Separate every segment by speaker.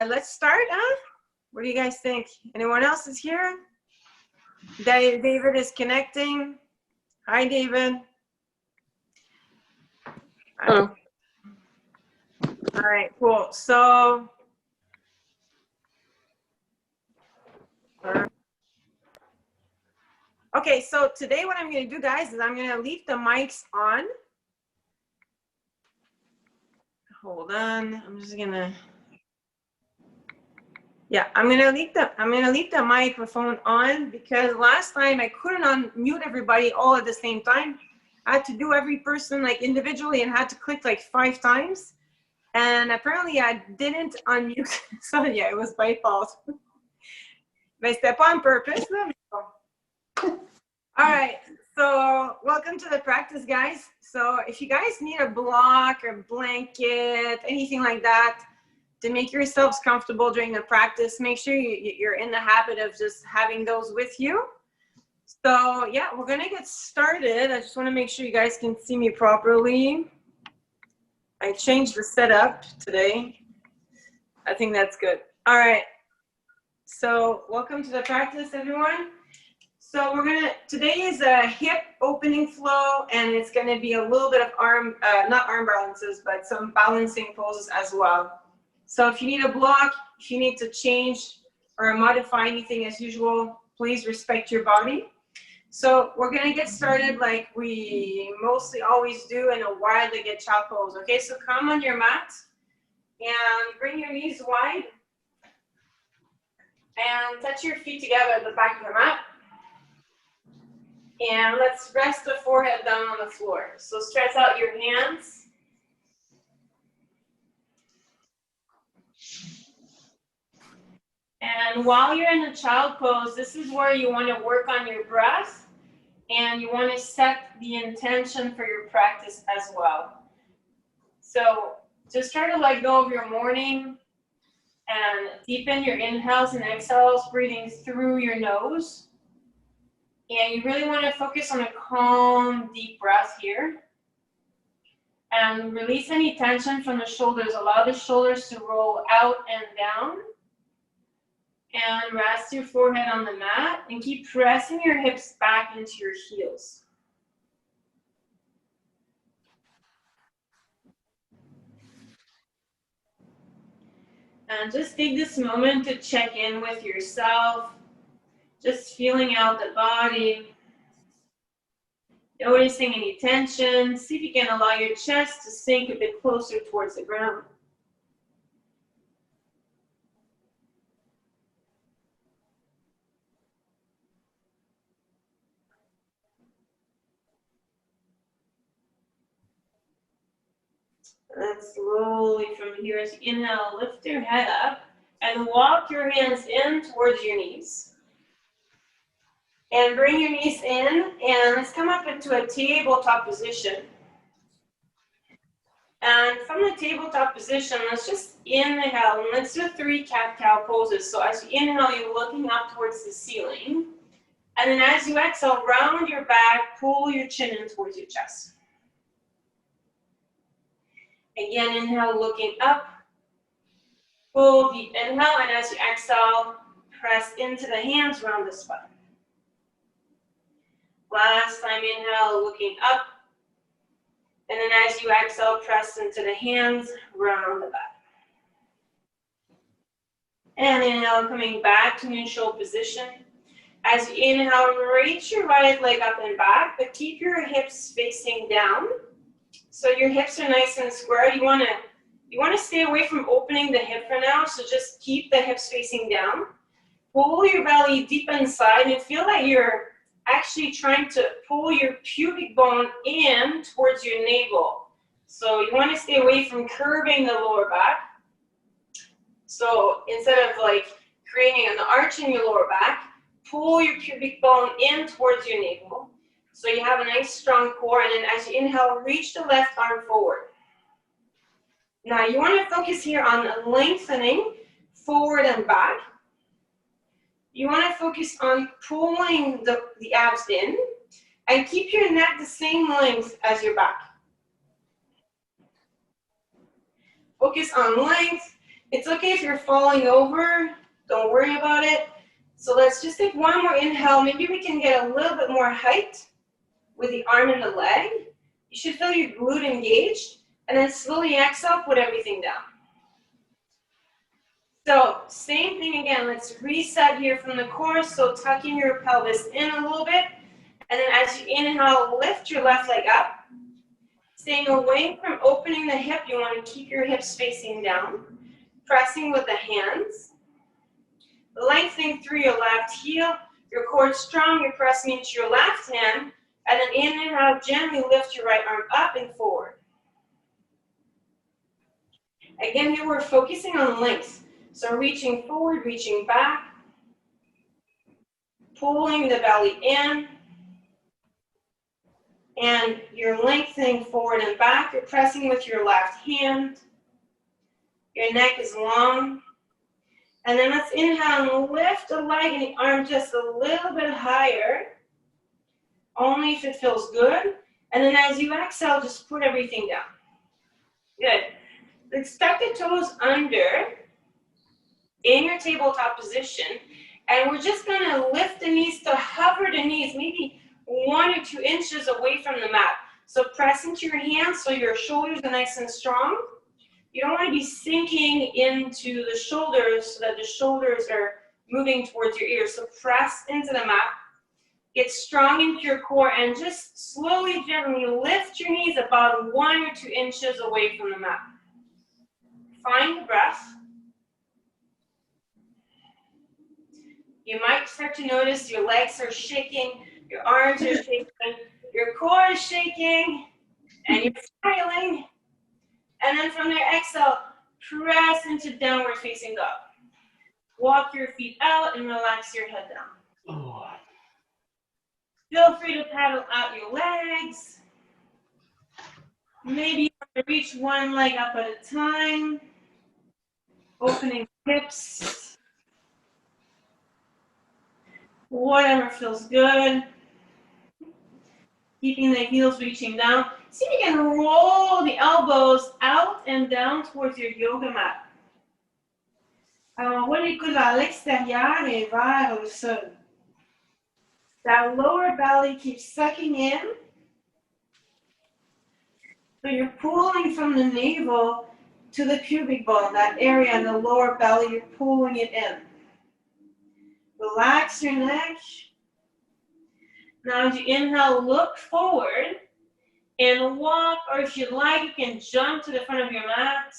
Speaker 1: Let's start, huh? What do you guys think? Anyone else is here? David is connecting. Hi, David.
Speaker 2: Hello.
Speaker 1: All right, cool. So, okay, so today what I'm going to do, guys, is I'm going to leave the mics on. Hold on. I'm just going to. Yeah, I'm gonna leave the microphone on because last time I couldn't unmute everybody all at the same time. I had to do every person like individually and had to click like 5 times. And apparently I didn't unmute. So yeah, it was my fault. Mais c'était pas on purpose. All right, so welcome to the practice, guys. So if you guys need a block or blanket, anything like that, to make yourselves comfortable during the practice, make sure you're in the habit of just having those with you. So yeah, we're gonna get started. I just wanna make sure you guys can see me properly. I changed the setup today. I think that's good. All right, so welcome to the practice, everyone. So today is a hip opening flow, and it's gonna be a little bit of not arm balances, but some balancing poses as well. So if you need a block, if you need to change or modify anything as usual, please respect your body. So we're gonna get started like we mostly always do in a wide-legged child pose. Okay, so come on your mat and bring your knees wide and touch your feet together at the back of the mat. And let's rest the forehead down on the floor. So stretch out your hands. And while you're in the child pose, this is where you want to work on your breath and you want to set the intention for your practice as well. So just try to let go of your morning and deepen your inhales and exhales, breathing through your nose. And you really want to focus on a calm, deep breath here. And release any tension from the shoulders. Allow the shoulders to roll out and down. And rest your forehead on the mat and keep pressing your hips back into your heels. And just take this moment to check in with yourself, just feeling out the body, noticing any tension. See if you can allow your chest to sink a bit closer towards the ground. And then slowly from here, as you inhale, lift your head up and walk your hands in towards your knees. And bring your knees in, and let's come up into a tabletop position. And from the tabletop position, let's just inhale, and let's do 3 cat-cow poses. So as you inhale, you're looking up towards the ceiling. And then as you exhale, round your back, pull your chin in towards your chest. Again, inhale, looking up. Full deep inhale, and as you exhale, press into the hands, round the spine. Last time, inhale, looking up. And then as you exhale, press into the hands, round the back. And inhale, coming back to neutral position. As you inhale, reach your right leg up and back, but keep your hips facing down. So your hips are nice and square. You want to stay away from opening the hip for now, so just keep the hips facing down. Pull your belly deep inside and feel like you're actually trying to pull your pubic bone in towards your navel. So you want to stay away from curving the lower back. So instead of like creating an arch in your lower back, pull your pubic bone in towards your navel. So you have a nice strong core, and then as you inhale, reach the left arm forward. Now you want to focus here on lengthening forward and back. You want to focus on pulling the abs in and keep your neck the same length as your back. Focus on length, It's okay if you're falling over, don't worry about it. So let's just take one more inhale. Maybe we can get a little bit more height with the arm and the leg. You should feel your glute engaged, and then slowly exhale, put everything down. So same thing again, let's reset here from the core. So tucking your pelvis in a little bit, and then as you inhale, lift your left leg up. Staying away from opening the hip, you want to keep your hips facing down. Pressing with the hands. Lengthening through your left heel. Your core is strong, you're pressing into your left hand. And then inhale, gently lift your right arm up and forward. Again, here we're focusing on length. So reaching forward, reaching back. Pulling the belly in. And you're lengthening forward and back. You're pressing with your left hand. Your neck is long. And then let's inhale and lift the leg and the arm just a little bit higher. Only if it feels good. And then as you exhale, just put everything down. Good. Let's tuck the toes under in your tabletop position. And we're just going to lift the knees to hover the knees, maybe 1 or 2 inches away from the mat. So press into your hands so your shoulders are nice and strong. You don't want to be sinking into the shoulders so that the shoulders are moving towards your ears. So press into the mat. Get strong into your core and just slowly, gently lift your knees about 1 or 2 inches away from the mat. Find the breath. You might start to notice your legs are shaking, your arms are shaking, your core is shaking, and you're smiling. And then from there, exhale, press into downward facing dog. Walk your feet out and relax your head down. Oh. Feel free to paddle out your legs. Maybe you want to reach one leg up at a time. Opening hips. Whatever feels good. Keeping the heels reaching down. See if you can roll the elbows out and down towards your yoga mat. Alors, on voit les coudes à l'extérieur et vers le sol. That lower belly keeps sucking in. So you're pulling from the navel to the pubic bone, that area in the lower belly, you're pulling it in. Relax your neck. Now as you inhale, look forward and walk, or if you'd like, you can jump to the front of your mat.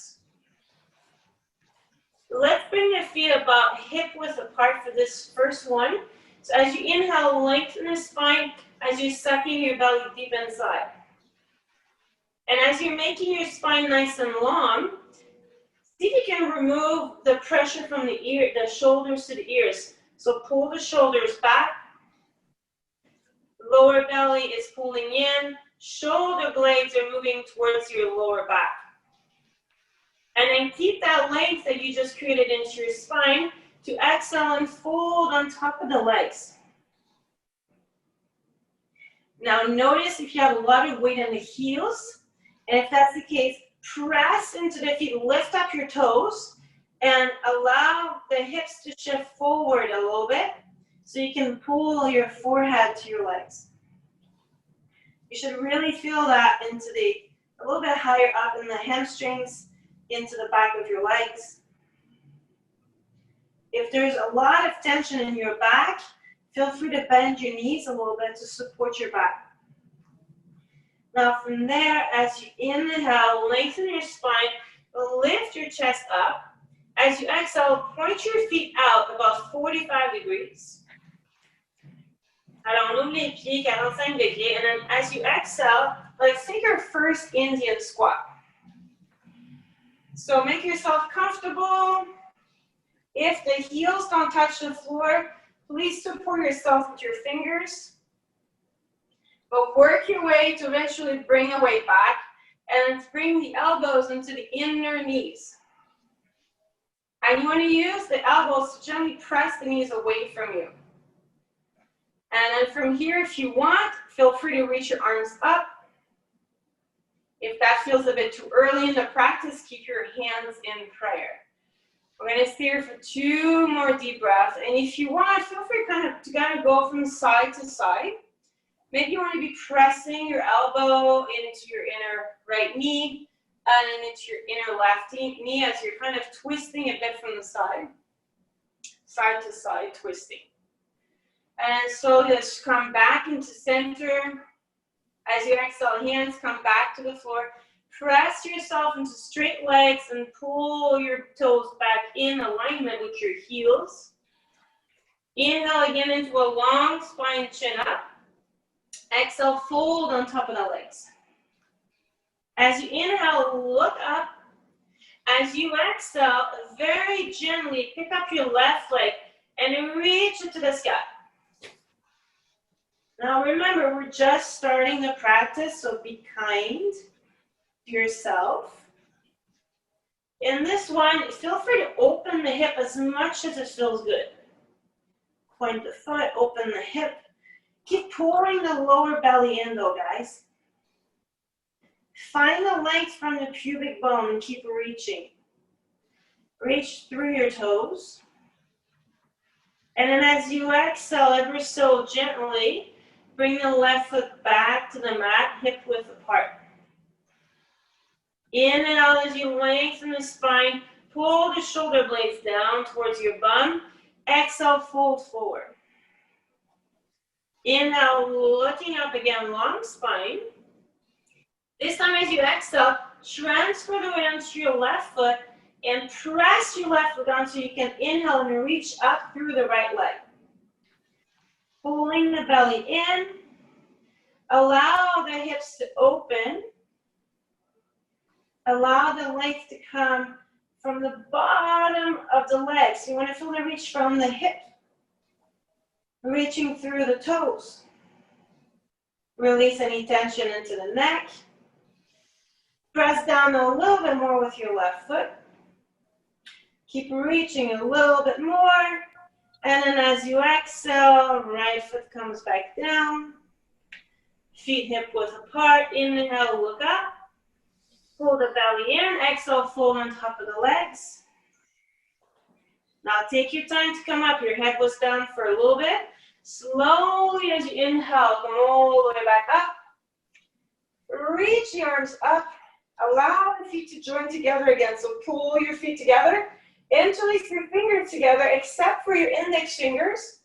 Speaker 1: Let's bring your feet about hip width apart for this first one. So as you inhale, lengthen the spine as you're sucking your belly deep inside. And as you're making your spine nice and long, see if you can remove the pressure from the ear, the shoulders to the ears. So pull the shoulders back. Lower belly is pulling in. Shoulder blades are moving towards your lower back. And then keep that length that you just created into your spine to exhale and fold on top of the legs. Now notice if you have a lot of weight in the heels, and if that's the case, press into the feet, lift up your toes, and allow the hips to shift forward a little bit so you can pull your forehead to your legs. You should really feel that into a little bit higher up in the hamstrings, into the back of your legs. If there's a lot of tension in your back, feel free to bend your knees a little bit to support your back. Now from there, as you inhale, lengthen your spine, lift your chest up. As you exhale, point your feet out about 45 degrees. Alors, on ouvre les pieds, 45 degrés, and then as you exhale, let's take our first Indian squat. So make yourself comfortable. If the heels don't touch the floor, please support yourself with your fingers. But work your way to eventually bring the weight back, and bring the elbows into the inner knees. And you want to use the elbows to gently press the knees away from you. And then from here, if you want, feel free to reach your arms up. If that feels a bit too early in the practice, keep your hands in prayer. We're going to stay here for 2 more deep breaths. And if you want, feel free to kind of go from side to side. Maybe you want to be pressing your elbow into your inner right knee and into your inner left knee as you're kind of twisting a bit from the side to side twisting. And so just come back into center. As you exhale, hands come back to the floor. Press yourself into straight legs and pull your toes back in alignment with your heels. Inhale again into a long spine, chin up. Exhale, fold on top of the legs. As you inhale, look up. As you exhale, very gently pick up your left leg and reach it to the sky. Now remember, we're just starting the practice, so be kind to yourself. In this one, feel free to open the hip as much as it feels good. Point the foot, open the hip. Keep pulling the lower belly in though, guys. Find the length from the pubic bone and keep reaching. Reach through your toes. And then as you exhale, ever so gently, bring the left foot back to the mat, hip width apart. In and out as you lengthen the spine, pull the shoulder blades down towards your bum. Exhale, fold forward. Inhale, looking up again, long spine. This time as you exhale, transfer the weight onto your left foot and press your left foot down so you can inhale and reach up through the right leg. Pulling the belly in. Allow the hips to open. Allow the length to come from the bottom of the legs. You want to feel the reach from the hip. Reaching through the toes. Release any tension into the neck. Press down a little bit more with your left foot. Keep reaching a little bit more. And then as you exhale, right foot comes back down. Feet hip width apart. Inhale, look up. Pull the belly in. Exhale, fold on top of the legs. Now take your time to come up. Your head was down for a little bit. Slowly as you inhale, come all the way back up. Reach the arms up. Allow the feet to join together again. So pull your feet together. Interlace your fingers together except for your index fingers.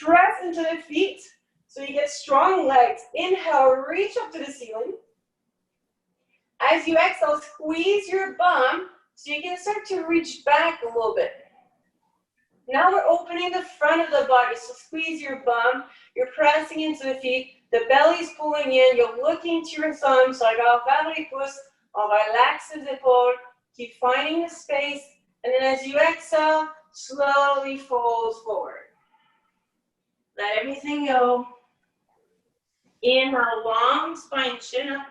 Speaker 1: Press into the feet so you get strong legs. Inhale, reach up to the ceiling. As you exhale, squeeze your bum so you can start to reach back a little bit. Now we're opening the front of the body, so squeeze your bum. You're pressing into the feet. The belly's pulling in. You're looking to your thumb. So regarde vers les pouces. On va relaxer les épaules. Keep finding the space. And then as you exhale, slowly fold forward. Let everything go. Inhale, long spine, chin up.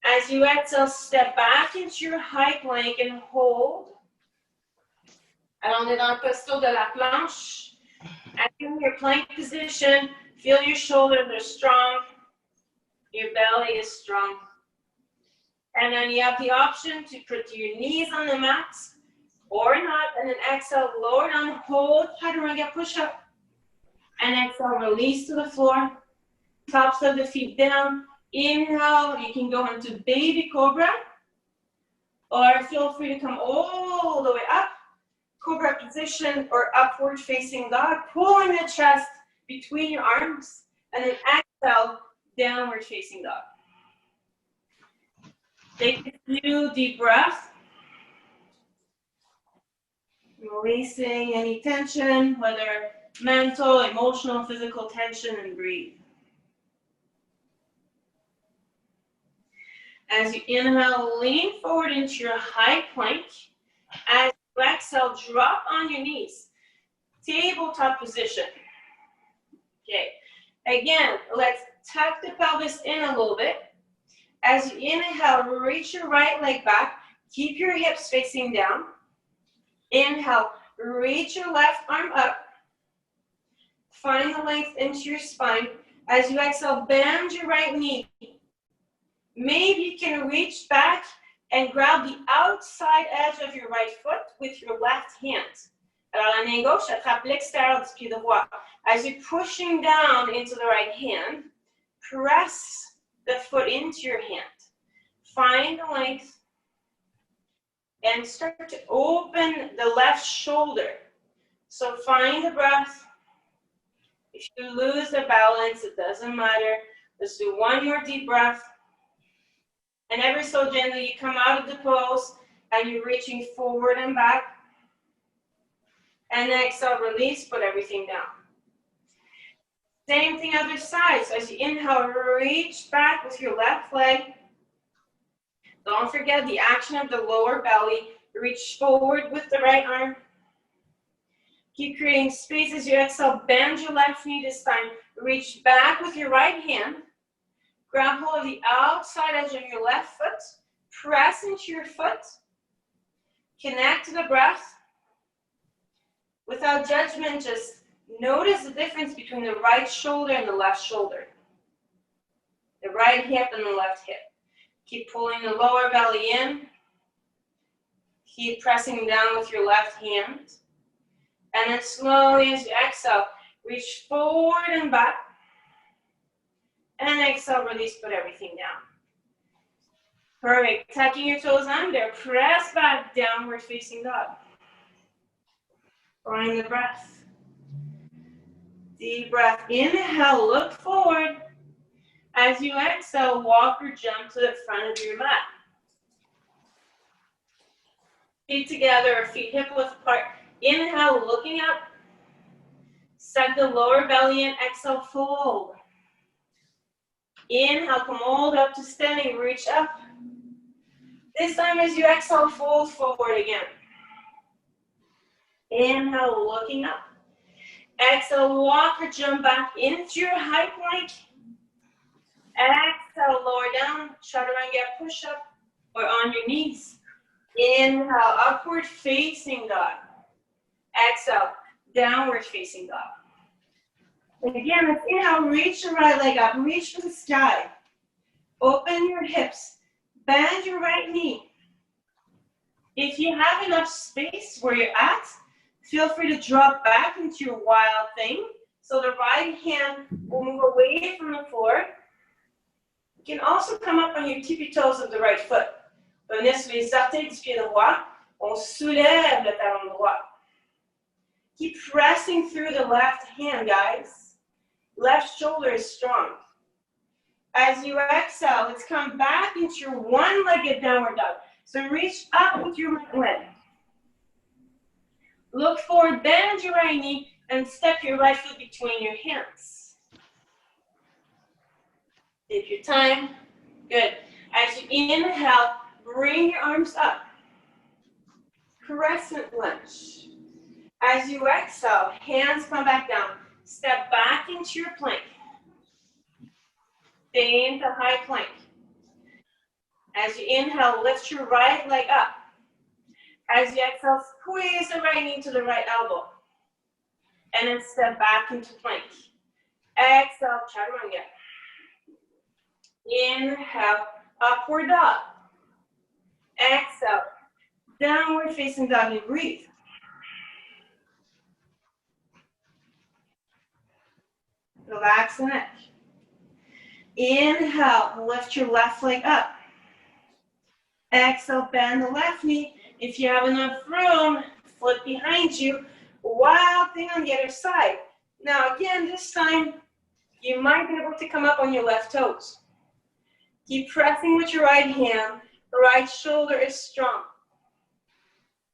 Speaker 1: As you exhale, step back into your high plank and hold. Alors, on est dans le posture de la planche. As you're in your plank position, feel your shoulders are strong. Your belly is strong. And then you have the option to put your knees on the mat or not. And then exhale, lower down, hold chaturanga, push up. And exhale, release to the floor. Tops of the feet down. Inhale, you can go into baby cobra. Or feel free to come all the way up. Cobra position or upward facing dog. Pulling the chest between your arms. And then exhale, downward facing dog. Take a few deep breaths. Releasing any tension, whether mental, emotional, physical tension, and breathe. As you inhale, lean forward into your high plank. As you exhale, drop on your knees. Tabletop position. Okay. Again, let's tuck the pelvis in a little bit. As you inhale, reach your right leg back. Keep your hips facing down. Inhale, reach your left arm up. Find the length into your spine. As you exhale, bend your right knee. Maybe you can reach back and grab the outside edge of your right foot with your left hand. Alors, la main gauche attrape l'extérieur du pied droit. As you're pushing down into the right hand, press the foot into your hand. Find the length and start to open the left shoulder. So find the breath. If you lose the balance, it doesn't matter. Let's do one more deep breath. And ever so gently, you come out of the pose and you're reaching forward and back. And exhale, release, put everything down. Same thing other side. So as you inhale, reach back with your left leg. Don't forget the action of the lower belly. Reach forward with the right arm. Keep creating space as you exhale. Bend your left knee this time. Reach back with your right hand. Grab hold of the outside edge of your left foot. Press into your foot. Connect to the breath. Without judgment, just notice the difference between the right shoulder and the left shoulder. The right hip and the left hip. Keep pulling the lower belly in. Keep pressing down with your left hand. And then slowly as you exhale, reach forward and back. And exhale, release, put everything down. Perfect. Tucking your toes under. Press back, downward facing dog. Find the breath. Deep breath. Inhale, look forward. As you exhale, walk or jump to the front of your mat. Feet together, feet hip width apart. Inhale, looking up. Suck the lower belly in. Exhale, fold. Inhale, come all up to standing. Reach up. This time as you exhale, fold forward again. Inhale, looking up. Exhale, walk or jump back into your high plank. Exhale, lower down. Chaturanga push-up or on your knees. Inhale, upward facing dog. Exhale, downward facing dog. Again, let's inhale, reach your right leg up, reach for the sky. Open your hips, bend your right knee. If you have enough space where you're at, feel free to drop back into your wild thing. So the right hand will move away from the floor. You can also come up on your tippy toes of the right foot. Venez sur les orteils du pied droit. On soulève le talon droit. Keep pressing through the left hand, guys. Left shoulder is strong. As you exhale, let's come back into your one-legged downward dog. So reach up with your right leg. Look forward, bend your right knee, and step your right foot between your hands. Take your time. Good. As you inhale, bring your arms up. Crescent lunge. As you exhale, hands come back down. Step back into your plank. Stay into high plank. As you inhale, lift your right leg up. As you exhale, squeeze the right knee to the right elbow. And then step back into plank. Exhale, chaturanga. Inhale, upward dog. Exhale, downward facing dog, and breathe. Relax the neck. Inhale, lift your left leg up. Exhale, bend the left knee. If you have enough room, foot behind you. Wild thing on the other side. Now again, this time, you might be able to come up on your left toes. Keep pressing with your right hand. The right shoulder is strong.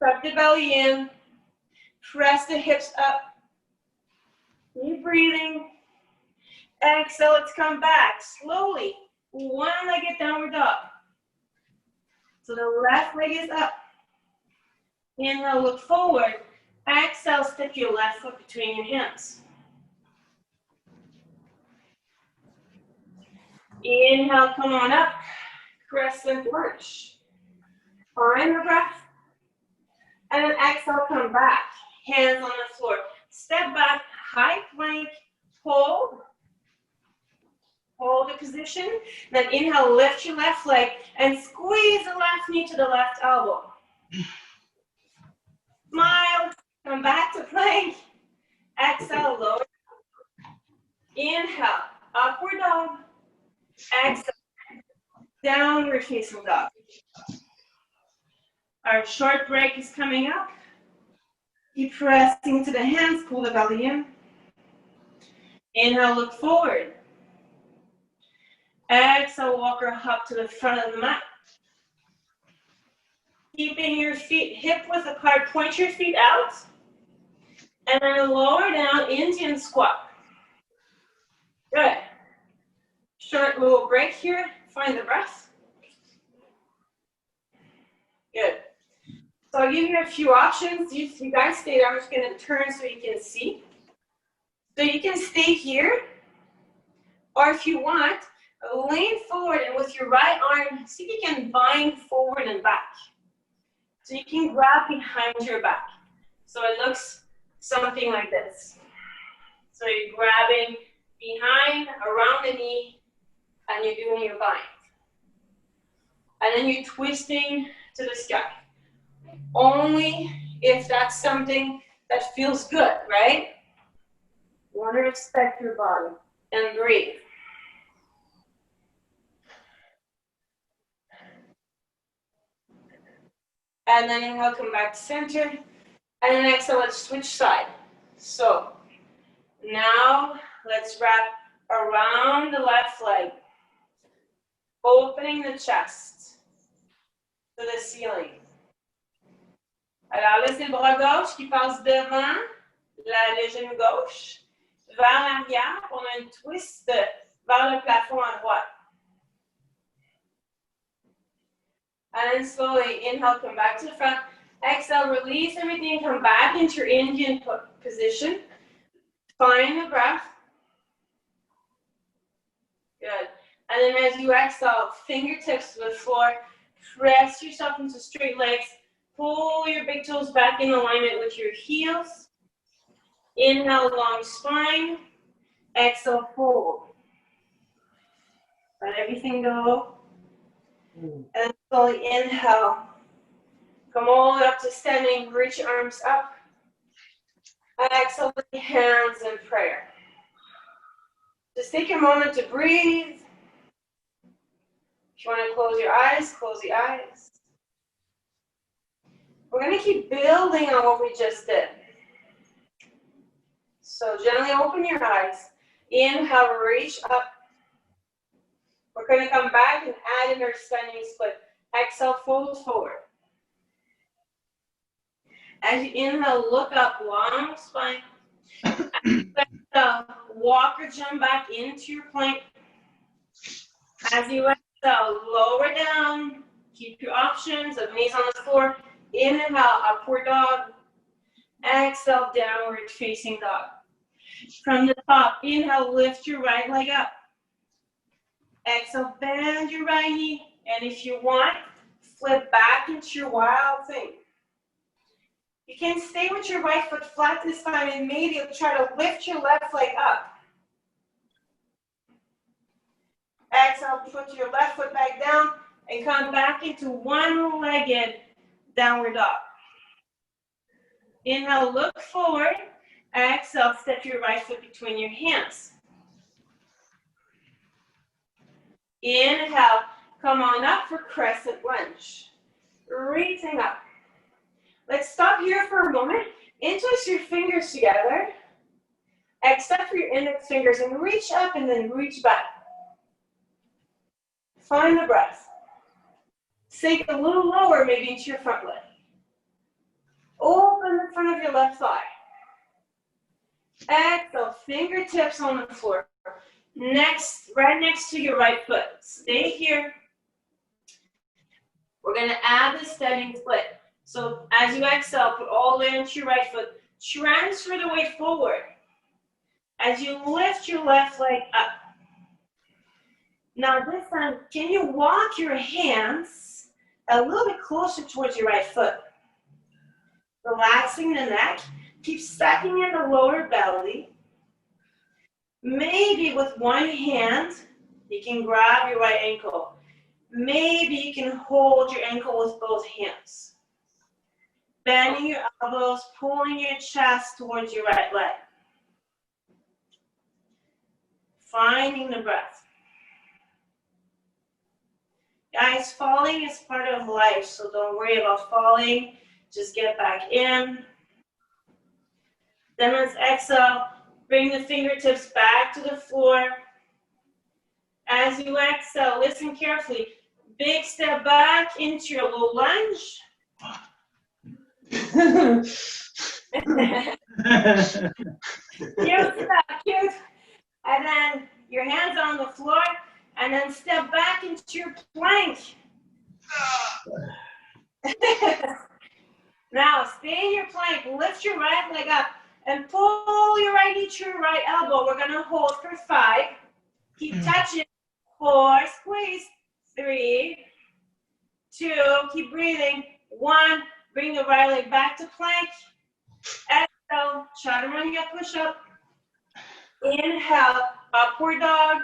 Speaker 1: Tuck the belly in. Press the hips up. Keep breathing. Exhale, let's come back slowly. One-legged downward dog. So the left leg is up. Inhale, look forward. Exhale, stick your left foot between your hands. Inhale, come on up. Crescent lunge. Find the breath. And then exhale, come back. Hands on the floor. Step back, high plank, hold. Hold the position. Then inhale, lift your left leg and squeeze the left knee to the left elbow. Smile. Come back to plank. Exhale, lower. Inhale, upward dog. Exhale, downward facing dog. Our short break is coming up. Keep pressing to the hands, pull the belly in. Inhale, look forward. Exhale, walk or hop to the front of the mat. Keeping your feet hip width apart, point your feet out. And then lower down, Indian squat. Good. Short little break here, find the breath. Good. So I'll give you a few options. You guys stay there. I'm just going to turn so you can see. So you can stay here, or if you want, lean forward and with your right arm, see if you can bind forward and back. So you can grab behind your back. So it looks something like this. So you're grabbing behind, around the knee, and you're doing your bind. And then you're twisting to the sky. Only if that's something that feels good, right? You want to respect your body and breathe. And then inhale, come back to center. And then exhale, let's switch side. So now let's wrap around the left leg, opening the chest to the ceiling. Alors là, c'est le bras gauche qui passe devant la jambe gauche, vers l'arrière. On a une twist vers le plafond à droite. And then slowly inhale, come back to the front. Exhale, release everything, come back into your Indian position. Find the breath. Good. And then as you exhale, fingertips to the floor. Press yourself into straight legs. Pull your big toes back in alignment with your heels. Inhale, long spine. Exhale, fold. Let everything go. And slowly inhale. Come all the way up to standing. Reach your arms up. Exhale with your hands in prayer. Just take a moment to breathe. If you want to close your eyes, close the eyes. We're going to keep building on what we just did. So gently open your eyes. Inhale, reach up. We're going to come back and add in our standing split. Exhale, fold forward. As you inhale, look up, long spine. Exhale, walk or jump back into your plank. As you exhale, lower down. Keep your options of knees on the floor. Inhale, upward dog. Exhale, downward facing dog. From the top, inhale, lift your right leg up. Exhale, bend your right knee. And if you want, flip back into your wild thing. You can stay with your right foot flat this time and maybe try to lift your left leg up. Exhale, put your left foot back down and come back into one-legged downward dog. Inhale, look forward. Exhale, step your right foot between your hands. Inhale, come on up for crescent lunge. Reaching up. Let's stop here for a moment. Interlace your fingers together. Except for your index fingers and reach up and then reach back. Find the breath. Sink a little lower, maybe into your front leg. Open the front of your left thigh. Exhale, fingertips on the floor. Next, right next to your right foot. Stay here. We're going to add the standing split. So as you exhale, put all the way into your right foot. Transfer the weight forward. As you lift your left leg up. Now this time, can you walk your hands a little bit closer towards your right foot? Relaxing the neck. Keep sucking in the lower belly. Maybe with one hand, You can grab your right ankle. Maybe you can hold your ankle with both hands. Bending your elbows, pulling your chest towards your right leg. Finding the breath. Guys, falling is part of life, so don't worry about falling. Just get back in. Then let's exhale. Bring the fingertips back to the floor. As you exhale, listen carefully. Big step back into your low lunge. Cute. And then your hands on the floor, and then step back into your plank. Now, stay in your plank. Lift your right leg up and pull your right knee to your right elbow. We're going to hold for 5. Keep touching. 4, squeeze. 3, 2, keep breathing. 1, bring the right leg back to plank. Exhale, chaturanga push-up. Inhale, upward dog.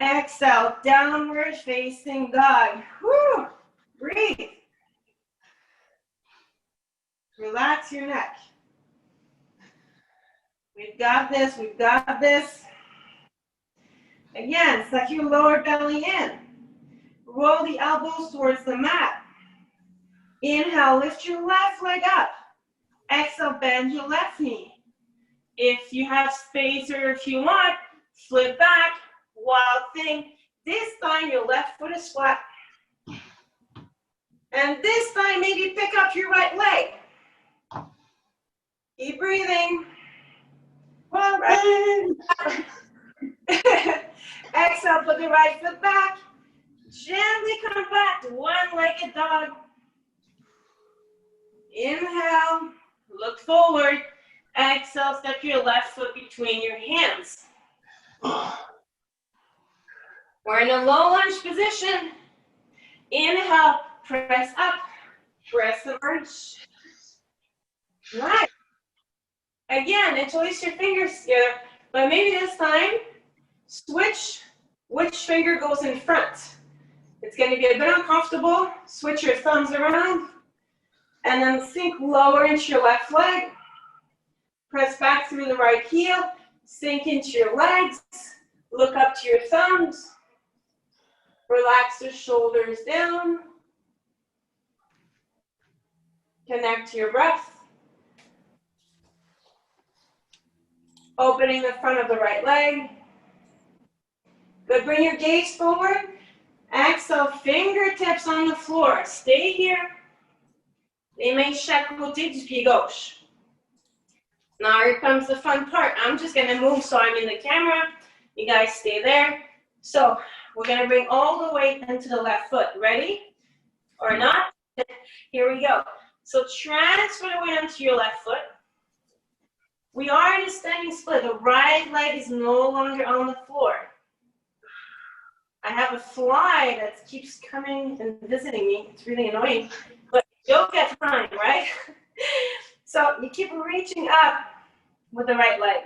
Speaker 1: Exhale, downward facing dog. Whew. Breathe. Relax your neck. We've got this, we've got this. Again, suck your lower belly in. Roll the elbows towards the mat. Inhale, lift your left leg up. Exhale, bend your left knee. If you have space or if you want, flip back, wild thing. This time your left foot is flat. And this time maybe pick up your right leg. Keep breathing. Well, right. Exhale, put the right foot back. Gently come back to one-legged dog. Inhale, look forward. Exhale, step your left foot between your hands. We're in a low lunge position. Inhale, press up, press the lunge. Nice. Again, interlace your fingers together, but maybe this time, switch which finger goes in front. It's going to be a bit uncomfortable. Switch your thumbs around, and then sink lower into your left leg. Press back through the right heel, sink into your legs, look up to your thumbs, relax your shoulders down, connect to your breath. Opening the front of the right leg. Good, bring your gaze forward. Exhale, fingertips on the floor. Stay here. Les mains chaque côté du pied gauche. Now here comes the fun part. I'm just gonna move so I'm in the camera. You guys stay there. So we're gonna bring all the weight into the left foot. Ready? Or not? Here we go. So transfer the weight onto your left foot. We are in a standing split. The right leg is no longer on the floor. I have a fly that keeps coming and visiting me. It's really annoying, but you'll get fine, right? So you keep reaching up with the right leg.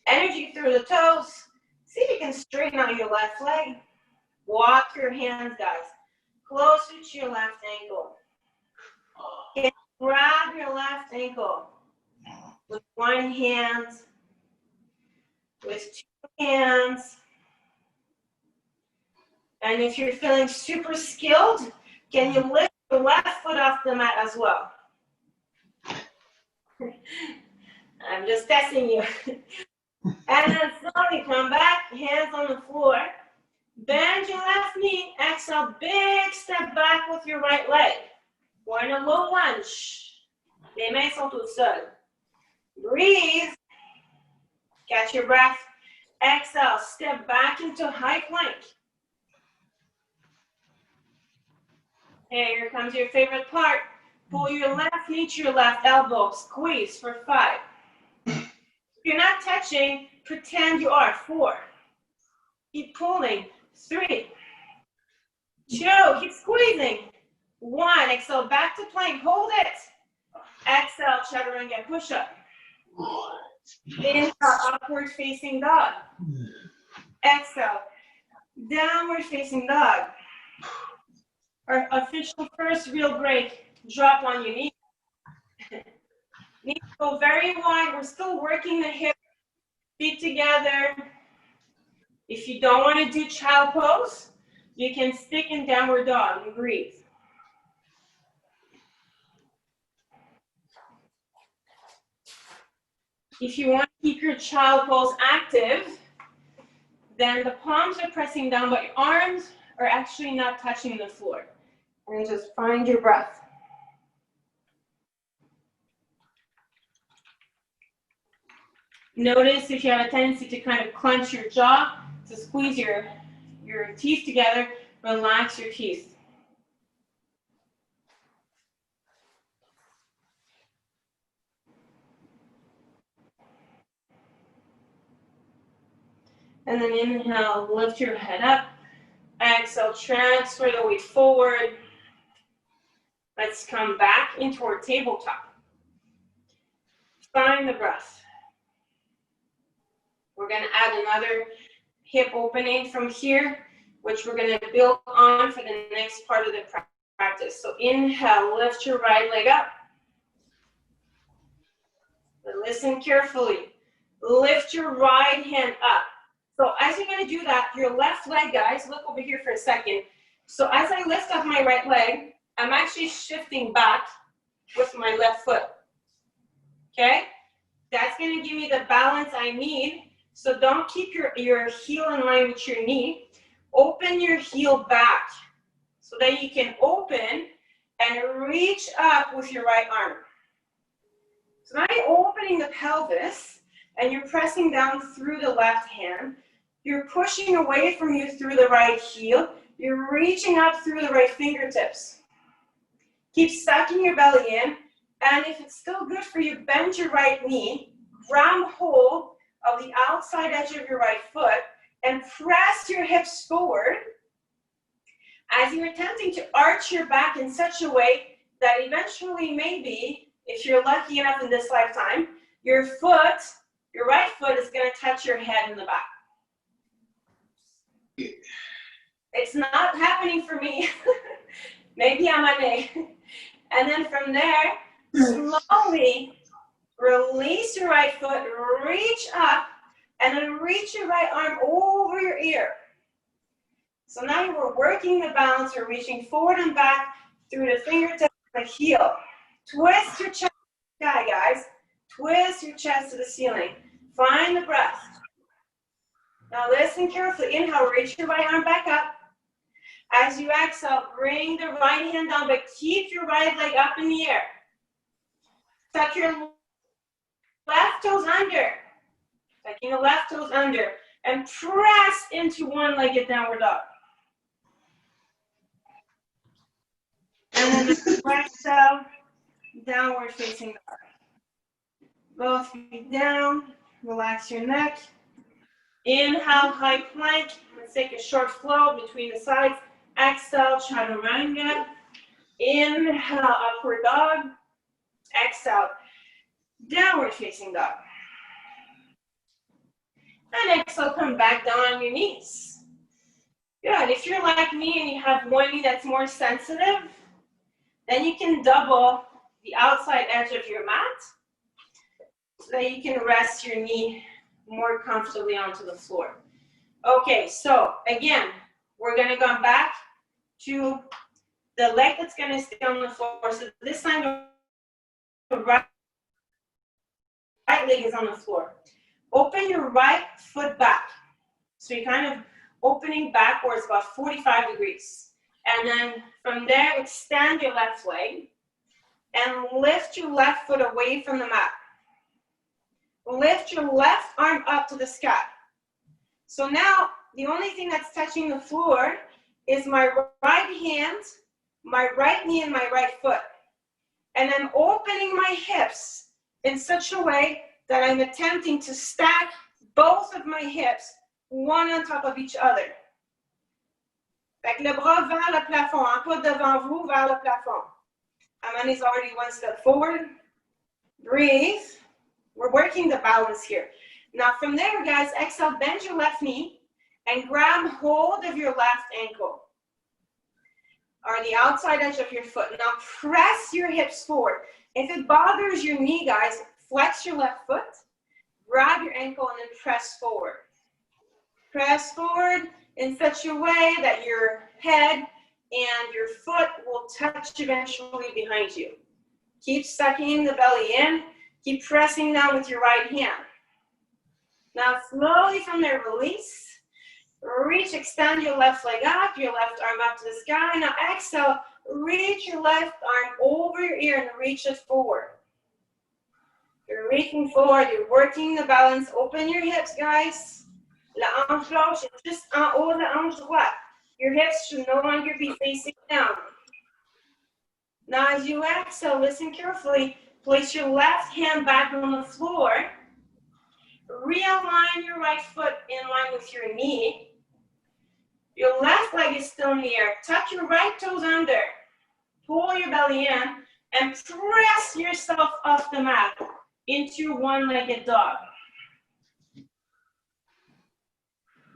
Speaker 1: Energy through the toes. See if you can straighten out your left leg. Walk your hands, guys, closer to your left ankle. Okay, grab your left ankle with one hand, with 2 hands. And if you're feeling super skilled, can you lift your left foot off the mat as well? I'm just testing you. And then slowly come back, hands on the floor. Bend your left knee, exhale, big step back with your right leg. We're in a low lunge. Les mains sont au sol. Breathe. Catch your breath. Exhale, step back into high plank. Okay, here comes your favorite part. Pull your left knee to your left elbow. Squeeze for 5. If you're not touching, pretend you are. 4. Keep pulling. 3. 2. Keep squeezing. 1. Exhale, back to plank. Hold it. Exhale, chaturanga push-up. Inhale, upward facing dog. Exhale. Downward facing dog. Our official first real break. Drop on your knee. Knees go very wide. We're still working the hips. Feet together. If you don't want to do child pose, you can stick in downward dog and breathe. If you want to keep your child pose active, then the palms are pressing down, but your arms are actually not touching the floor. And just find your breath. Notice if you have a tendency to kind of clench your jaw, to squeeze your teeth together, relax your teeth. And then inhale, lift your head up. Exhale, transfer the weight forward. Let's come back into our tabletop. Find the breath. We're going to add another hip opening from here, which we're going to build on for the next part of the practice. So inhale, lift your right leg up. But listen carefully. Lift your right hand up. So as you're going to do that, your left leg, guys, look over here for a second. So as I lift up my right leg, I'm actually shifting back with my left foot. Okay? That's going to give me the balance I need. So don't keep your heel in line with your knee. Open your heel back so that you can open and reach up with your right arm. So now you're opening the pelvis and you're pressing down through the left hand. You're pushing away from you through the right heel. You're reaching up through the right fingertips. Keep sucking your belly in. And if it's still good for you, bend your right knee, grab hold of the outside edge of your right foot, and press your hips forward as you're attempting to arch your back in such a way that eventually, maybe, if you're lucky enough in this lifetime, your right foot is going to touch your head in the back. It's not happening for me. Maybe I'm on A. And then from there, slowly release your right foot, reach up, and then reach your right arm over your ear. So now we're working the balance. We're reaching forward and back through the fingertips and the heel. Twist your chest to the sky, guys. Twist your chest to the ceiling. Find the breath. Now listen carefully. Inhale, reach your right arm back up. As you exhale, bring the right hand down, but keep your right leg up in the air. Tuck your left toes under. Tucking the left toes under. And press into one-legged downward dog. And then exhale, downward facing dog. Both feet down. Relax your neck. Inhale, high plank. Let's take a short flow between the sides. Exhale, chaturanga. Inhale, upward dog. Exhale, downward facing dog. And exhale, come back down on your knees. Good. If you're like me and you have one knee that's more sensitive, then you can double the outside edge of your mat so that you can rest your knee more comfortably onto the floor. Okay, so again, we're going to go back to the leg that's going to stay on the floor. So this time, the right leg is on the floor. Open your right foot back. So you're kind of opening backwards about 45 degrees. And then from there, extend your left leg and lift your left foot away from the mat. Lift your left arm up to the sky. So now, the only thing that's touching the floor is my right hand, my right knee, and my right foot. And I'm opening my hips in such a way that I'm attempting to stack both of my hips, one on top of each other. Fait que le bras vers le plafond, en pas devant vous, vers le plafond. Amani's already one step forward. Breathe. We're working the balance here. Now from there, guys, exhale, bend your left knee and grab hold of your left ankle or the outside edge of your foot. Now press your hips forward. If it bothers your knee, guys, flex your left foot, grab your ankle, and then press forward. Press forward in such a way that your head and your foot will touch eventually behind you. Keep sucking the belly in. Keep pressing down with your right hand. Now slowly from there, release. Reach, extend your left leg up, your left arm up to the sky. Now exhale, reach your left arm over your ear and reach it forward. You're reaching forward, you're working the balance. Open your hips, guys. La hanche gauche est juste en haut de la hanche droite. Your hips should no longer be facing down. Now as you exhale, listen carefully. Place your left hand back on the floor. Realign your right foot in line with your knee. Your left leg is still in the air. Tuck your right toes under. Pull your belly in and press yourself off the mat into your one-legged dog.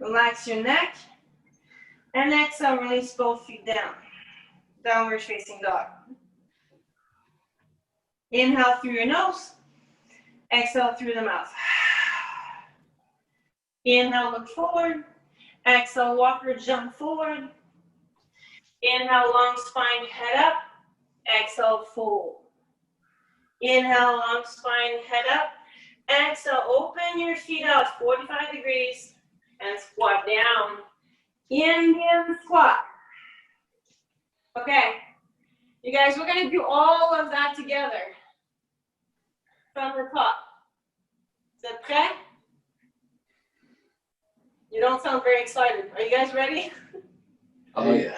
Speaker 1: Relax your neck. And exhale, release both feet down. Downward facing dog. Inhale through your nose. Exhale through the mouth. Inhale, look forward. Exhale, walk or jump forward. Inhale, long spine, head up. Exhale, fold. Inhale, long spine, head up. Exhale, open your feet out 45 degrees and squat down. Indian squat. Okay, you guys, we're gonna do all of that together from the top. Is that prêt? You don't sound very excited. Are you guys ready?
Speaker 2: Oh yeah.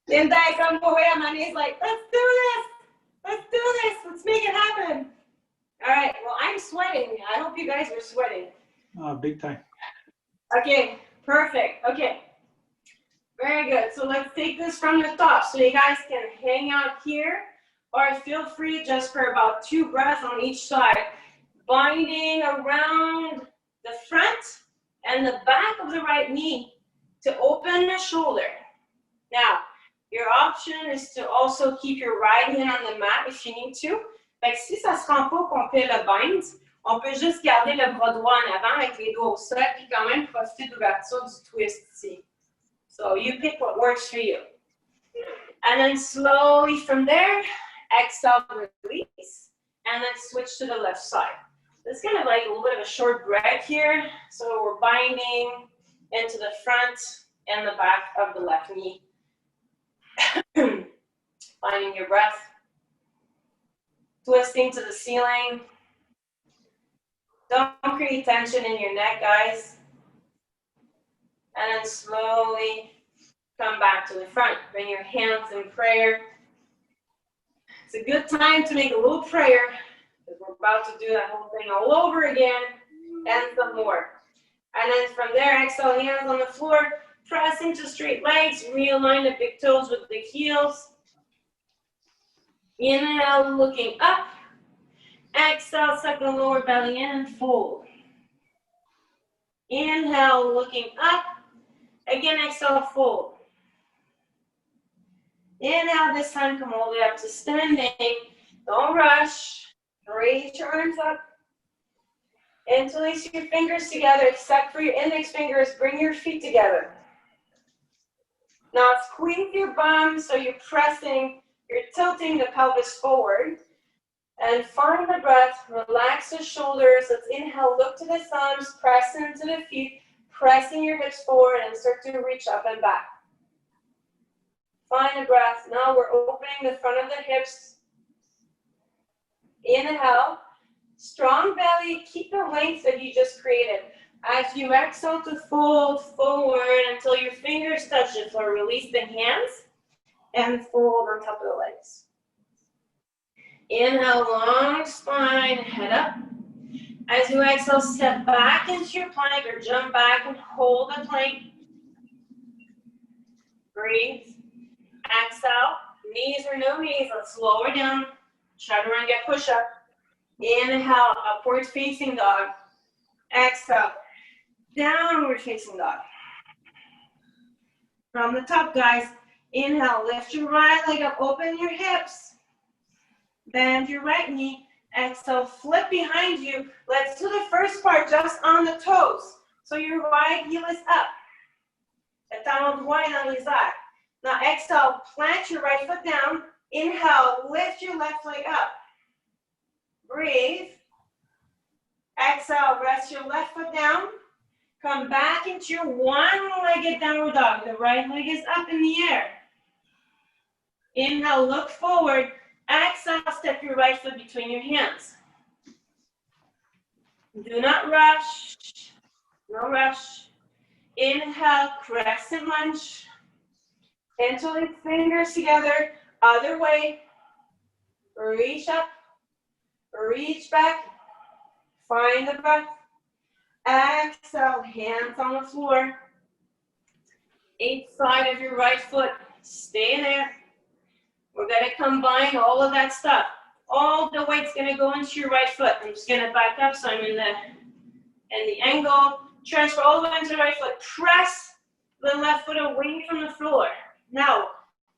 Speaker 1: Linda come over here, and he's like, let's do this. Let's do this. Let's make it happen. All right, well, I'm sweating. I hope you guys are sweating.
Speaker 3: Big time.
Speaker 1: Okay, perfect. Okay, very good. So let's take this from the top. So you guys can hang out here, or feel free just for about 2 breaths on each side. Binding around the front and the back of the right knee to open the shoulder. Now, your option is to also keep your right hand on the mat if you need to. Fait que si ça se rend pas qu'on fait le bind, on peut juste garder le bras droit en avant avec les doigts au sol puis quand même profiter de l'ouverture du twist ici. So you pick what works for you. And then slowly from there, exhale, release, and then switch to the left side. It's kind of like a little bit of a short break here. So we're binding into the front and the back of the left knee. Finding your breath. Twisting to the ceiling. Don't create tension in your neck, guys. And then slowly come back to the front. Bring your hands in prayer. It's a good time to make a little prayer, because we're about to do that whole thing all over again and some more. And then from there, exhale, hands on the floor, press into straight legs, realign the big toes with the heels. Inhale, looking up. Exhale, suck the lower belly in and fold. Inhale, looking up. Again, exhale, fold. Inhale, this time come all the way up to standing. Don't rush. Raise your arms up. Interlace your fingers together, except for your index fingers. Bring your feet together. Now squeeze your bum so you're tilting the pelvis forward. And find the breath, relax the shoulders. Let's inhale, look to the thumbs, press into the feet, pressing your hips forward and start to reach up and back. Find the breath. Now we're opening the front of the hips. Inhale, strong belly, keep the length that you just created. As you exhale to fold forward until your fingers touch the floor, release the hands and fold on top of the legs. Inhale, long spine, head up. As you exhale, step back into your plank or jump back and hold the plank. Breathe. Exhale, knees or no knees, let's lower down. Chaturanga push-up. Inhale, upward facing dog. Exhale. Downward facing dog. From the top, guys. Inhale, lift your right leg up, open your hips. Bend your right knee. Exhale, flip behind you. Let's do the first part just on the toes. So your right heel is up. Estamos igual. Now exhale, plant your right foot down. Inhale, lift your left leg up. Breathe. Exhale, rest your left foot down. Come back into your one-legged downward dog. The right leg is up in the air. Inhale, look forward. Exhale, step your right foot between your hands. Do not rush. No rush. Inhale, crescent lunge. Interlace fingers together. Other way. Reach up. Reach back. Find the breath. Exhale, hands on the floor. Each side of your right foot. Stay there. We're going to combine all of that stuff. All the weight's going to go into your right foot. I'm just going to back up so I'm in the angle. Transfer all the way into the right foot. Press the left foot away from the floor. Now,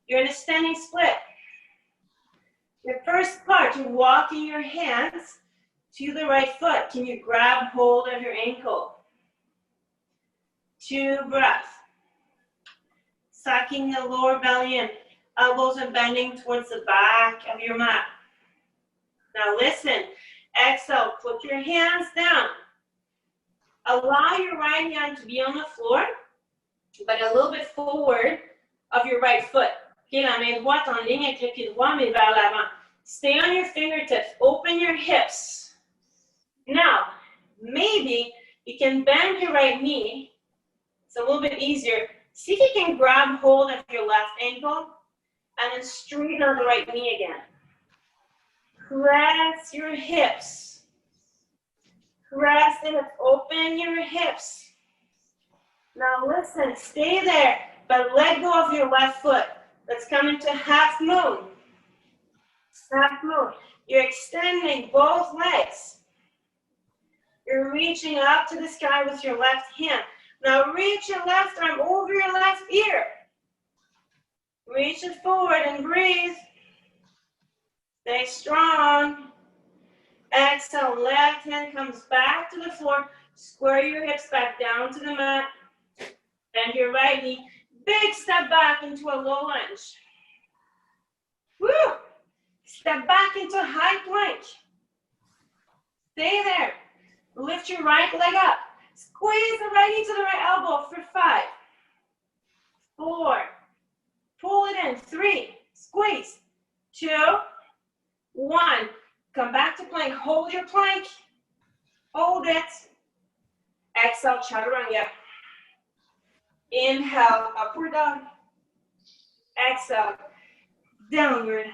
Speaker 1: you're in a standing split. The first part, you're walking your hands to the right foot. Can you grab hold of your ankle? 2 breaths. Sucking the lower belly in. Elbows are bending towards the back of your mat. Now listen. Exhale, put your hands down. Allow your right hand to be on the floor, but a little bit forward of your right foot. Okay, la main droite en ligne avec le pied droit, mais vers l'avant. Stay on your fingertips. Open your hips. Now, maybe you can bend your right knee. It's a little bit easier. See if you can grab hold of your left ankle and then straighten on the right knee again. Press your hips. Press and open your hips. Now listen, stay there, but let go of your left foot. Let's come into half moon. Half moon. You're extending both legs. You're reaching up to the sky with your left hand. Now reach your left arm over your left ear. Reach it forward and breathe. Stay strong. Exhale, left hand comes back to the floor. Square your hips back down to the mat. Bend your right knee. Big step back into a low lunge. Woo! Step back into high plank. Stay there. Lift your right leg up. Squeeze the right knee to the right elbow for 5, 4. Pull it in. 3. Squeeze. 2, 1. Come back to plank. Hold your plank. Hold it. Exhale, chaturanga. Inhale, upward dog. Exhale, downward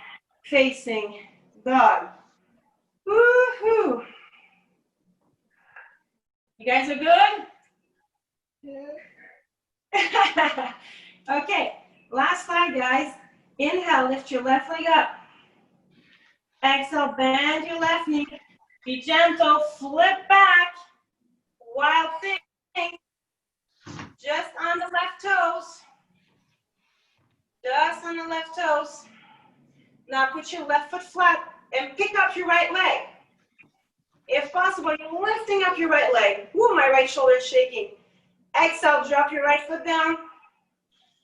Speaker 1: facing dog. Woohoo! You guys are good? Yeah. Okay, last side, guys. Inhale, lift your left leg up. Exhale, bend your left knee. Be gentle, flip back. Wild thing. Just on the left toes. Just on the left toes. Now put your left foot flat and pick up your right leg. If possible, you're lifting up your right leg. Ooh, my right shoulder is shaking. Exhale, drop your right foot down.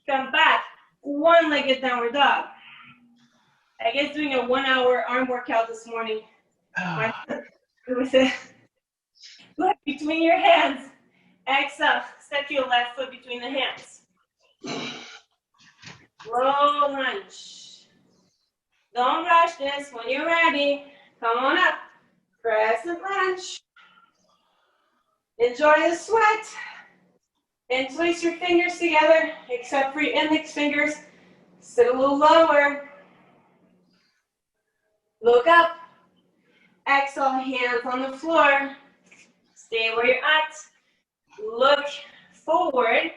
Speaker 1: Come back. One-legged downward dog. I guess doing a 1-hour arm workout this morning. It was a look between your hands. Exhale, step your left foot between the hands. Low lunge. Don't rush this. When you're ready, come on up. Crescent lunge. Enjoy the sweat. Interlace your fingers together, except for your index fingers. Sit a little lower. Look up. Exhale, hands on the floor. Stay where you're at. Look forward.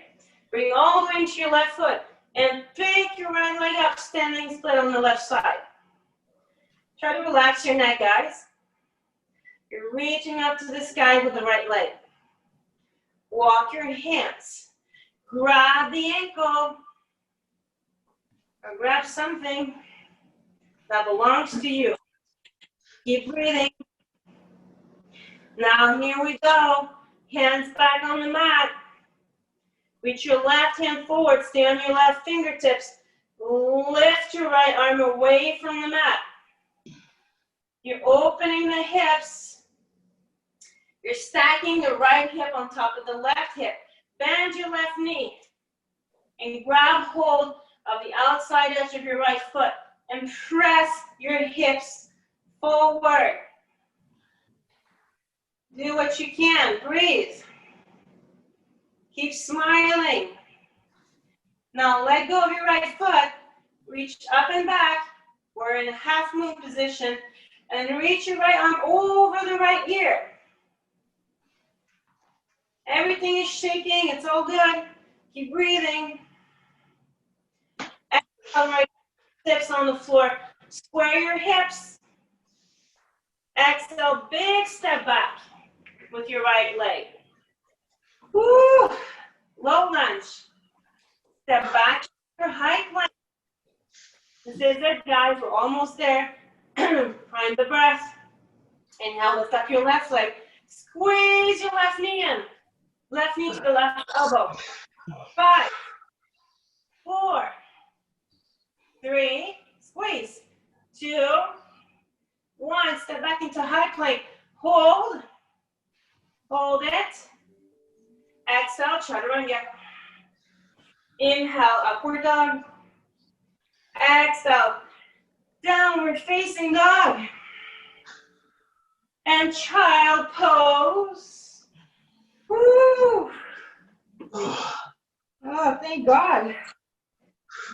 Speaker 1: Bring all the way into your left foot. And pick your right leg up, standing split on the left side. Try to relax your neck, guys. You're reaching up to the sky with the right leg. walk your hands. Grab the ankle or grab something that belongs to you. Keep breathing. Now here we go. Hands back on the mat. Reach your left hand forward. Stay on your left fingertips. Lift your right arm away from the mat. You're opening the hips. You're stacking the right hip on top of the left hip. Bend your left knee and grab hold of the outside edge of your right foot and press your hips forward. Do what you can. Breathe. Keep smiling. Now let go of your right foot. Reach up and back. We're in a half moon position. And reach your right arm over the right ear. Everything is shaking. It's all good. Keep breathing. Exhale, right hips on the floor. Square your hips. Exhale, big step back with your right leg. Woo! Low lunge. Step back for high plank. This is it, guys. We're almost there. Find the breath. Inhale, lift up your left leg. Squeeze your left knee in. Left knee to the left elbow. 5, 4, 3, squeeze. 2, 1. Step back into high plank. Hold. Hold it. Exhale, chaturanga. Inhale, upward dog. Exhale, downward facing dog. And child pose. Woo! Oh, thank God.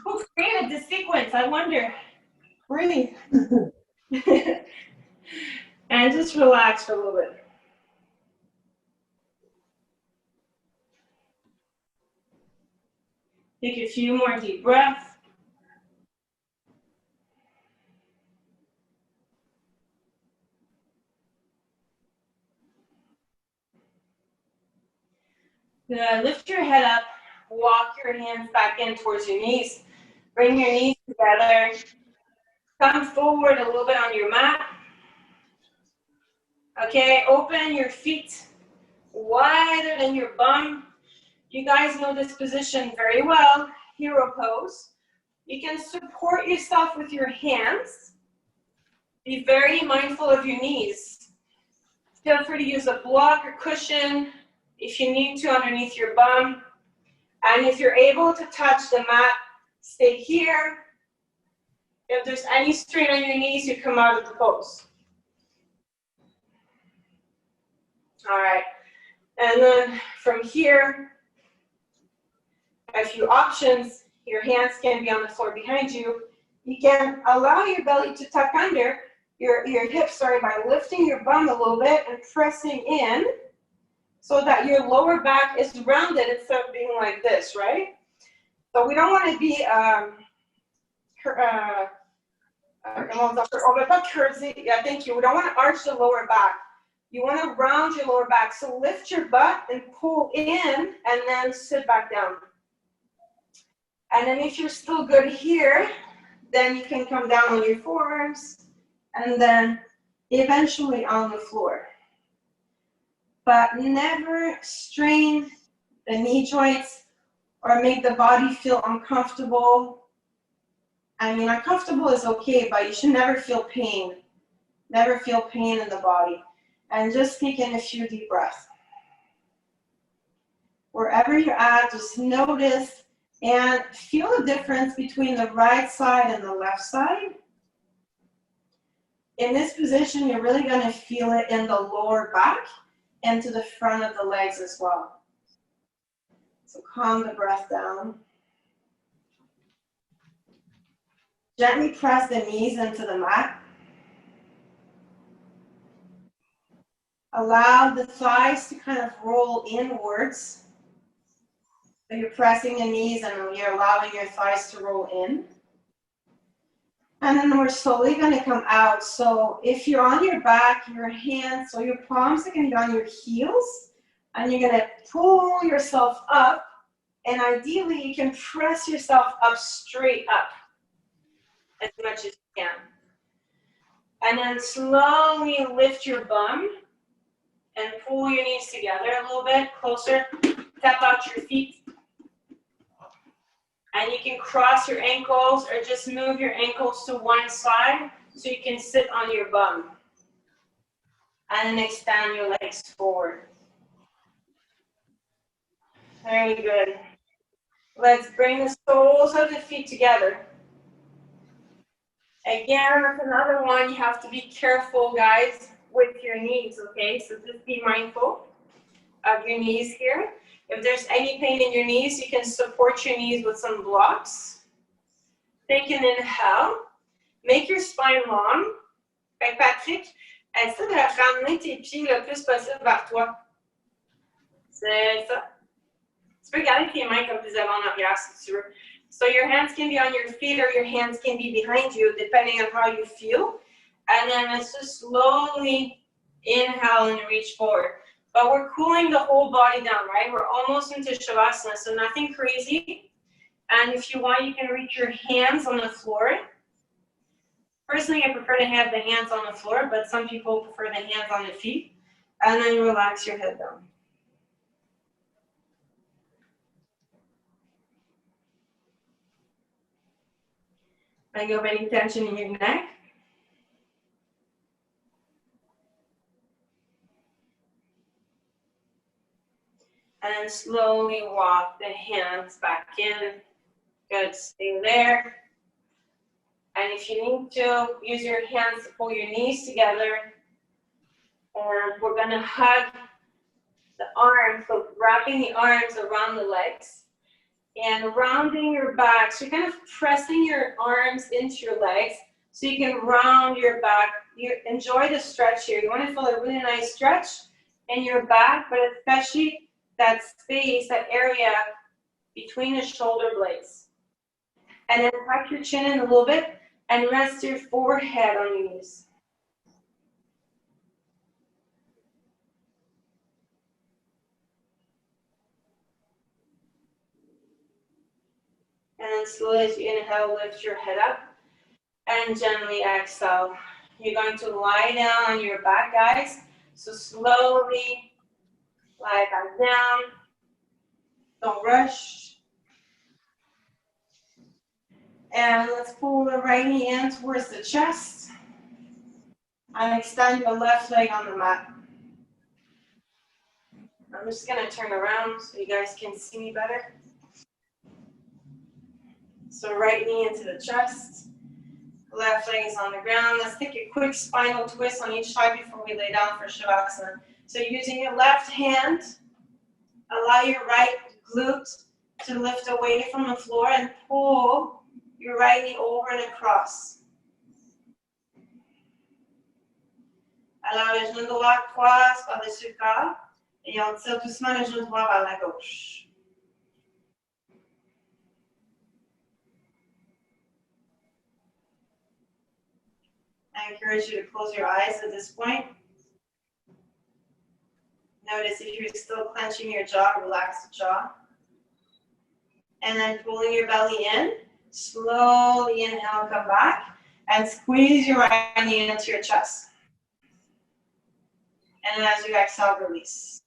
Speaker 1: Who created this sequence? I wonder. Breathe. And just relax for a little bit. Take a few more deep breaths. Good. Lift your head up. Walk your hands back in towards your knees. Bring your knees together. Come forward a little bit on your mat. Okay, open your feet wider than your bum. You guys know this position very well, hero pose. You can support yourself with your hands. Be very mindful of your knees. Feel free to use a block or cushion if you need to underneath your bum. And if you're able to touch the mat, stay here. If there's any strain on your knees, you come out of the pose. All right, and then from here, a few options. Your hands can be on the floor behind you. You can allow your belly to tuck under your hips, by lifting your bum a little bit and pressing in so that your lower back is rounded instead of being like this, right? So we don't want to be, yeah, thank you. We don't want to arch the lower back. You want to round your lower back. So lift your butt and pull in and then sit back down. And then if you're still good here, then you can come down on your forearms and then eventually on the floor. But never strain the knee joints or make the body feel uncomfortable. I mean, uncomfortable is okay, but you should never feel pain. Never feel pain in the body. And just take in a few deep breaths. Wherever you're at, just notice and feel the difference between the right side and the left side. In this position, you're really going to feel it in the lower back and to the front of the legs as well. So calm the breath down. Gently press the knees into the mat. Allow the thighs to kind of roll inwards. So you're pressing the knees and you're allowing your thighs to roll in. And then we're slowly going to come out. So if you're on your back, your hands, so your palms are going to be on your heels, And you're gonna pull yourself up, and ideally you can press yourself up straight up as much as you can. And then slowly lift your bum and pull your knees together a little bit closer. Tap out your feet. And you can cross your ankles or just move your ankles to one side so you can sit on your bum. And then extend your legs forward. Very good. Let's bring the soles of the feet together. Again, that's another one. You have to be careful, guys, with your knees, okay? So just be mindful of your knees here. If there's any pain in your knees, you can support your knees with some blocks. Take an inhale. Make your spine long. Fait que Patrick, essaie de ramener tes pieds le plus possible vers toi. C'est ça. Tu peux garder tes mains comme tes avant en arrière si tu veux. So your hands can be on your feet or your hands can be behind you, depending on how you feel. And then let's just slowly inhale and reach forward. But we're cooling the whole body down, right? We're almost into Shavasana, so nothing crazy. And if you want, you can reach your hands on the floor. Personally, I prefer to have the hands on the floor, but some people prefer the hands on the feet. And then relax your head down. Let go of any tension in your neck. And then slowly walk the hands back in. Good, stay there. And if you need to, use your hands to pull your knees together. And we're gonna hug the arms, so wrapping the arms around the legs. And rounding your back, so you're kind of pressing your arms into your legs so you can round your back. You enjoy the stretch here. You want to feel a really nice stretch in your back, but especially that space, that area between the shoulder blades. And then tuck your chin in a little bit and rest your forehead on your knees. And then slowly as you inhale, lift your head up and gently exhale. You're going to lie down on your back, guys. So slowly lie back down. Don't rush. And let's pull the right knee in towards the chest. And extend your left leg on the mat. I'm just going to turn around so you guys can see me better. So right knee into the chest, left leg is on the ground. Let's take a quick spinal twist on each side before we lay down for Shavasana. So using your left hand, allow your right glute to lift away from the floor and pull your right knee over and across. Alors le genou droit croise par-dessus le corps et on tire doucement le genou droit vers la gauche. I encourage you to close your eyes at this point. Notice if you're still clenching your jaw, relax the jaw. And then pulling your belly in, slowly inhale, come back, and squeeze your right knee into your chest. And then as you exhale, release.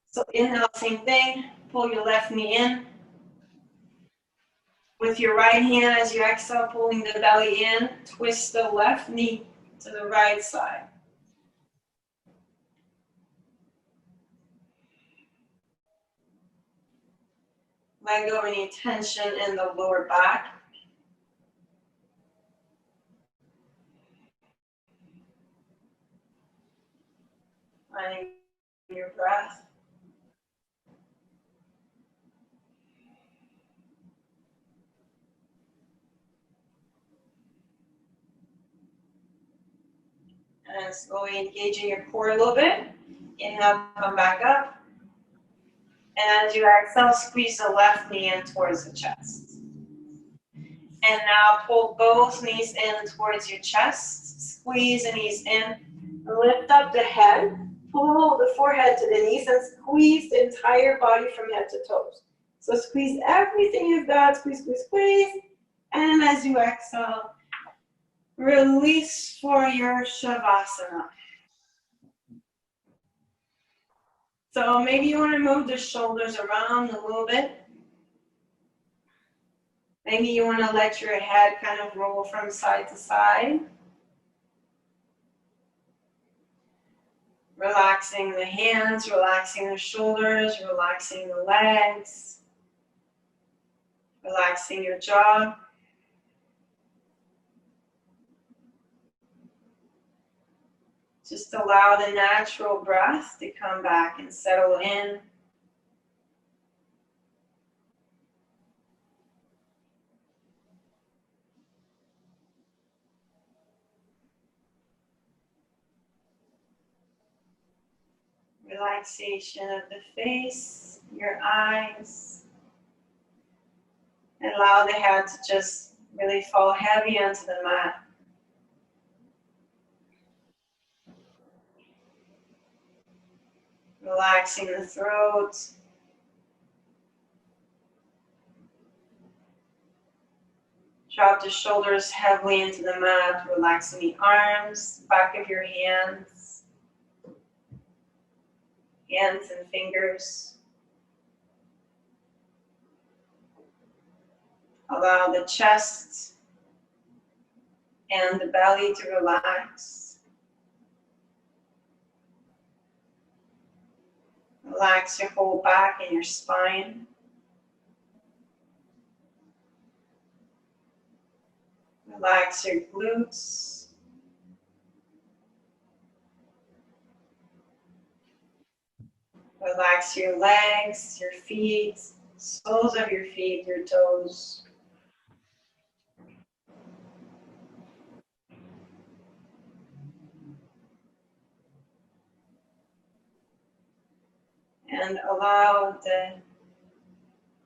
Speaker 1: So inhale, same thing, pull your left knee in. With your right hand, as you exhale, pulling the belly in, twist the left knee to the right side. Let go of any tension in the lower back. Finding your breath. And slowly engaging your core a little bit. Inhale, come back up. And as you exhale, squeeze the left knee in towards the chest. And now pull both knees in towards your chest. Squeeze the knees in. Lift up the head. pull the forehead to the knees and squeeze the entire body from head to toes. So squeeze everything you've got, squeeze, squeeze, squeeze. And as you exhale, release for your Shavasana. So maybe you want to move the shoulders around a little bit. Maybe you want to let your head kind of roll from side to side. Relaxing the hands, relaxing the shoulders, relaxing the legs, relaxing your jaw. Just allow the natural breath to come back and settle in. Relaxation of the face, your eyes. And allow the head to just really fall heavy onto the mat. Relaxing the throat. Drop the shoulders heavily into the mat, relaxing the arms, back of your hands and fingers. Allow the chest and the belly to relax. Relax your whole back and your spine. Relax your glutes. Relax your legs, your feet, soles of your feet, your toes. And allow the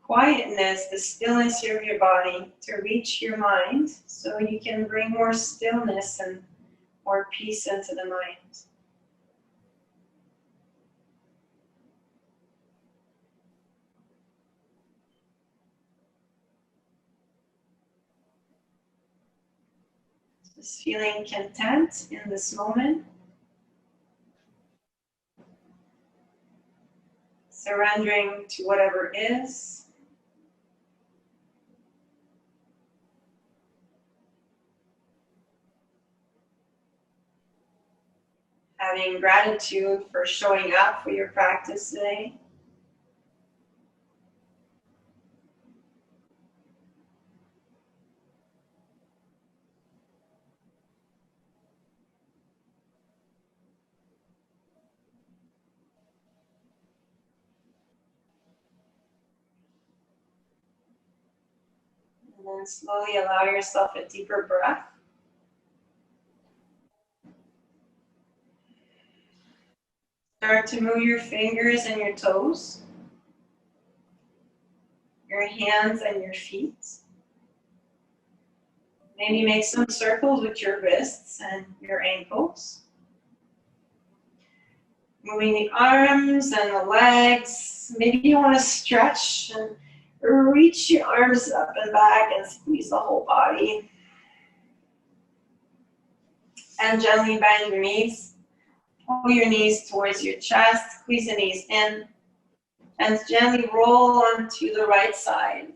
Speaker 1: quietness, the stillness of your body to reach your mind so you can bring more stillness and more peace into the mind. Just feeling content in this moment. Surrendering to whatever is. Having gratitude for showing up for your practice today. And then slowly allow yourself a deeper breath. Start to move your fingers and your toes, your hands and your feet. Maybe make some circles with your wrists and your ankles. Moving the arms and the legs. Maybe you want to stretch and reach your arms up and back and squeeze the whole body. And gently bend your knees. Pull your knees towards your chest, squeeze the knees in, and gently roll onto the right side.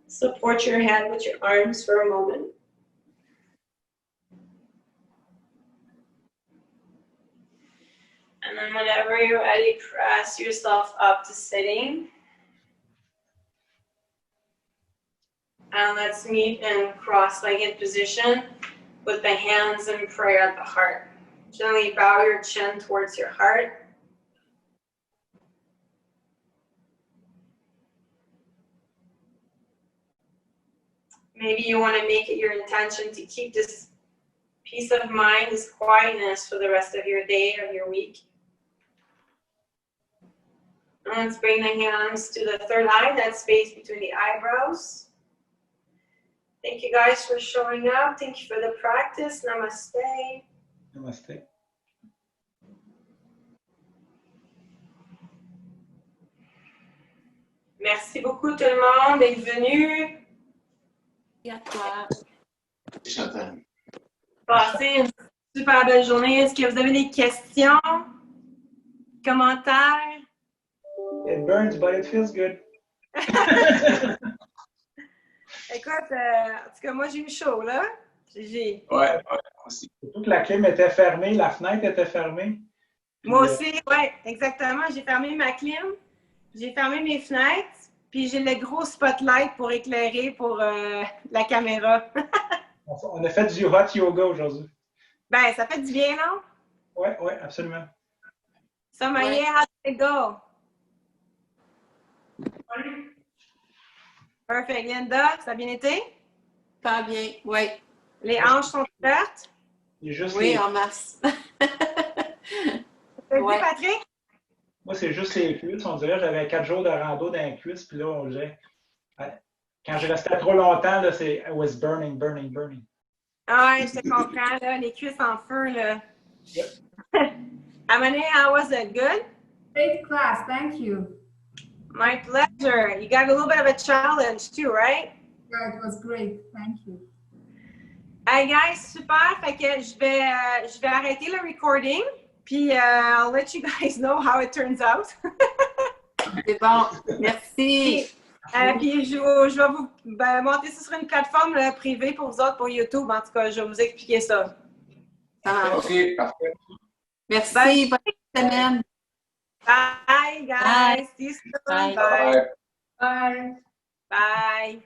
Speaker 1: Support your head with your arms for a moment. And then whenever you're ready, press yourself up to sitting. And let's meet in cross-legged position with the hands in prayer at the heart. Gently bow your chin towards your heart. Maybe you want to make it your intention to keep this peace of mind, this quietness for the rest of your day or your week. And let's bring the hands to the third eye, that space between the eyebrows. Thank you guys for showing up. Thank you for the practice. Namaste.
Speaker 3: Namaste.
Speaker 1: Merci beaucoup tout le monde d'être venu.
Speaker 3: Et à toi.
Speaker 2: Chantal.
Speaker 1: Passez une super belle journée. Est-ce que vous avez des questions? Commentaires?
Speaker 4: It burns, but it feels good.
Speaker 1: Écoute, en tout cas, moi, j'ai eu chaud, là.
Speaker 2: Ouais, aussi.
Speaker 4: Surtout que la clim était fermée, la fenêtre était fermée.
Speaker 1: Moi aussi, oui, exactement. J'ai fermé ma clim, j'ai fermé mes fenêtres, puis j'ai le gros spotlight pour éclairer pour la caméra.
Speaker 4: On a fait du hot yoga aujourd'hui.
Speaker 1: Ben, ça fait du bien, non?
Speaker 4: Oui, oui, absolument.
Speaker 1: So, my year, how did it go? Perfect. Linda, ça a bien été?
Speaker 3: Pas bien, oui.
Speaker 1: Les hanches sont ouvertes?
Speaker 4: Il y a juste
Speaker 3: Oui,
Speaker 4: les-
Speaker 3: en masse.
Speaker 1: T'as
Speaker 3: Ouais.
Speaker 1: dit, Patrick?
Speaker 4: Moi, c'est juste les cuisses. On dirait que j'avais 4 jours de rando dans les cuisses, puis là, on dirait. Quand je restais trop longtemps, là, c'est I was burning, burning, burning.
Speaker 1: Ah ouais, je te comprends, là, les cuisses en feu, là.
Speaker 4: Yep.
Speaker 1: Amane, how was it? Good?
Speaker 5: Great class, thank you.
Speaker 1: My pleasure. You got a little bit of a challenge too, right?
Speaker 5: Yeah, it was great, thank you.
Speaker 1: Hey guys, super. Fait que je vais arrêter le recording, puis I'll let you guys know how it turns out.
Speaker 3: C'est bon. Merci.
Speaker 1: Puis je vais vous monter ça sur une plateforme privée pour vous autres, pour YouTube. En tout cas, je vais vous expliquer ça.
Speaker 3: Ça marche.
Speaker 2: OK, parfait.
Speaker 3: Merci.
Speaker 1: Bye.
Speaker 3: Bonne semaine.
Speaker 1: Bye, guys.
Speaker 3: Bye.
Speaker 1: See you soon.
Speaker 3: Bye.
Speaker 1: Bye.
Speaker 2: Bye.
Speaker 1: Bye. Bye.